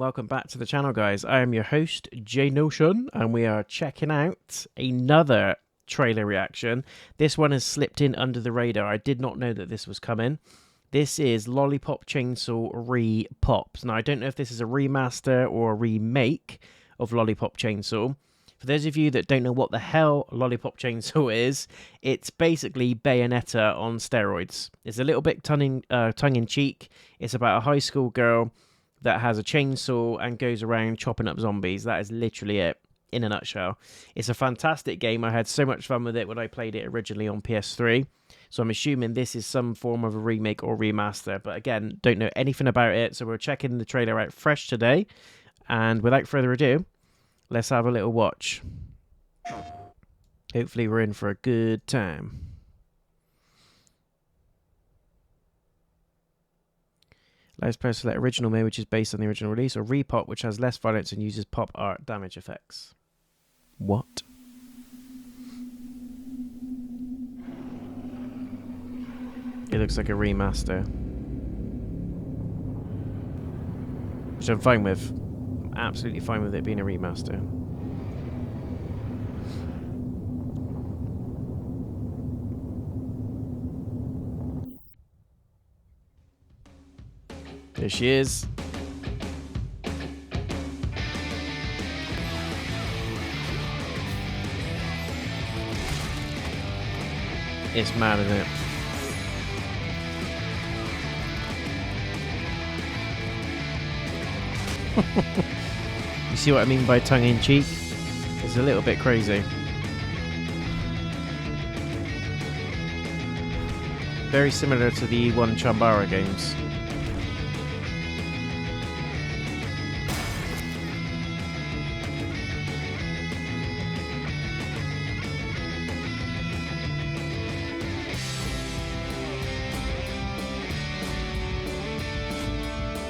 welcome back to the channel, guys. I am your host, JayNotion, and we are checking out another trailer reaction. This one has slipped in under the radar. I did not know that this was coming. This is Lollipop Chainsaw RePOP. Now, I don't know if this is a remaster or a remake of Lollipop Chainsaw. For those of you that don't know what the hell Lollipop Chainsaw is, it's basically Bayonetta on steroids. It's a little bit tongue-in-cheek. It's about a high school girl that has a chainsaw and goes around chopping up zombies. That is literally it, in a nutshell. It's a fantastic game. I had so much fun with it when I played it originally on PS3. So I'm assuming this is some form of a remake or remaster. But again, don't know anything about it. So we're checking the trailer out fresh today. And without further ado, let's have a little watch. Hopefully we're in for a good time. Let's press select original mode, which is based on the original release, or RePOP, which has less violence and uses pop art damage effects. What? It looks like a remaster. Which I'm fine with. I'm absolutely fine with it being a remaster. There she is. It's mad, isn't it? You see what I mean by tongue-in-cheek? It's a little bit crazy. Very similar to the one Chambara games.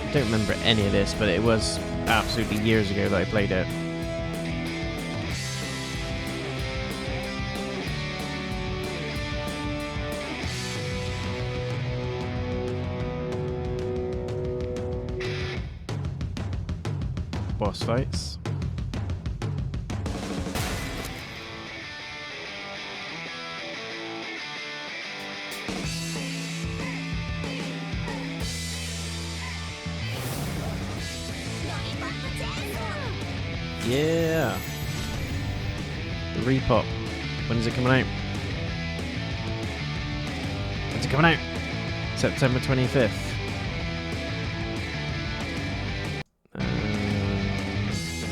I don't remember any of this, but it was absolutely years ago that I played it. Boss fights. Yeah. The RePOP. When is it coming out? When's it coming out? September 25th.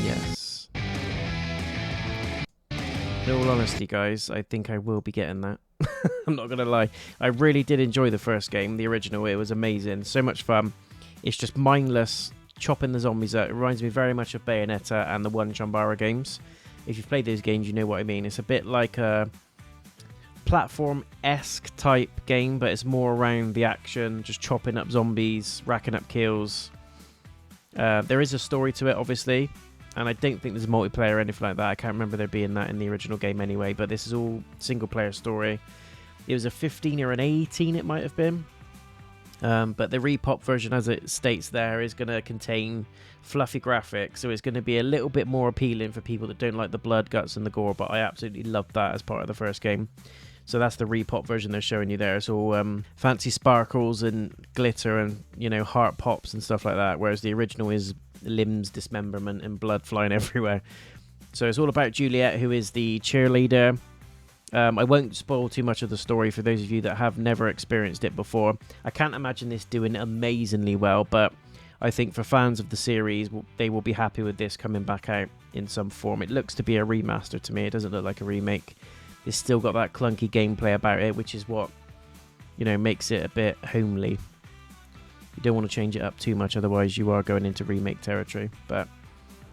Yes. In all honesty, guys, I think I will be getting that. I'm not going to lie. I really did enjoy the first game, the original. It was amazing. So much fun. It's just mindless chopping the zombies up. It reminds me very much of Bayonetta and the one Chambara games. If you've played those games, you know what I mean. It's a bit like a platform-esque type game, but it's more around the action, just chopping up zombies, racking up kills. There is a story to it, obviously, and I don't think there's multiplayer or anything like that. I can't remember there being that in the original game anyway, but this is all single-player story. It was a 15 or an 18, it might have been. But the RePOP version, as it states there, is going to contain fluffy graphics, so it's going to be a little bit more appealing for people that don't like the blood, guts, and the gore, but I absolutely loved that as part of the first game. So that's the RePOP version they're showing you there. It's all fancy sparkles and glitter and, you know, heart pops and stuff like that, whereas the original is limbs dismemberment and blood flying everywhere. So it's all about Juliet, who is the cheerleader. I won't spoil too much of the story for those of you that have never experienced it before. I can't imagine this doing amazingly well, but I think for fans of the series, they will be happy with this coming back out in some form. It looks to be a remaster to me. It doesn't look like a remake. It's still got that clunky gameplay about it, which is what, you know, makes it a bit homely. You don't want to change it up too much, otherwise you are going into remake territory. But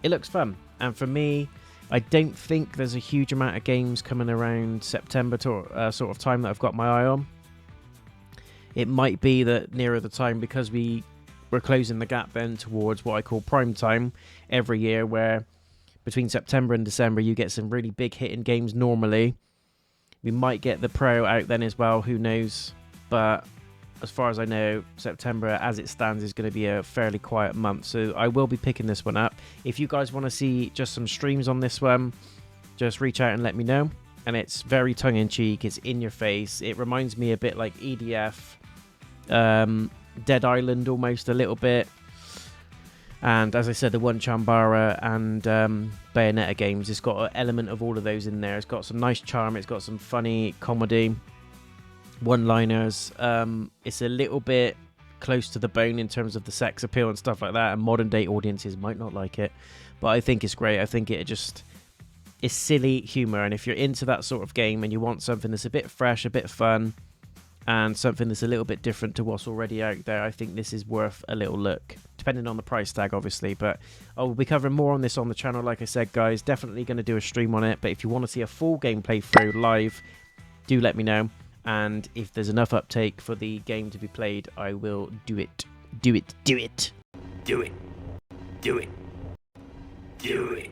it looks fun, and for me, I don't think there's a huge amount of games coming around September to, sort of time that I've got my eye on. It might be that nearer the time, because we're closing the gap then towards what I call prime time every year, where between September and December you get some really big hitting games normally. We might get the Pro out then as well, who knows. But as far as I know, September as it stands is going to be a fairly quiet month, so I will be picking this one up. If you guys want to see just some streams on this one, just reach out and let me know. And it's very tongue-in-cheek, it's in your face. It reminds me a bit like EDF, Dead Island almost a little bit. And as I said, the One Chambara and Bayonetta games, it's got an element of all of those in there. It's got some nice charm, it's got some funny comedy, one-liners. It's a little bit close to the bone in terms of the sex appeal and stuff like that, and modern day audiences might not like it, but I think it's great. I think it just is silly humor, and if you're into that sort of game and you want something that's a bit fresh, a bit fun, and something that's a little bit different to what's already out there, I think this is worth a little look, depending on the price tag, obviously. But I'll be covering more on this on the channel, like I said, guys. Definitely going to do a stream on it, but if you want to see a full game playthrough live, do let me know. And if there's enough uptake for the game to be played, I will do it. Do it. Do it. Do it. Do it. Do it.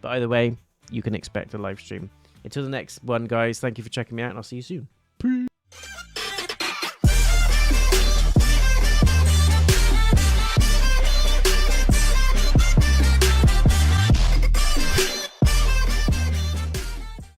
But either way, you can expect a live stream. Until the next one, guys, thank you for checking me out, and I'll see you soon.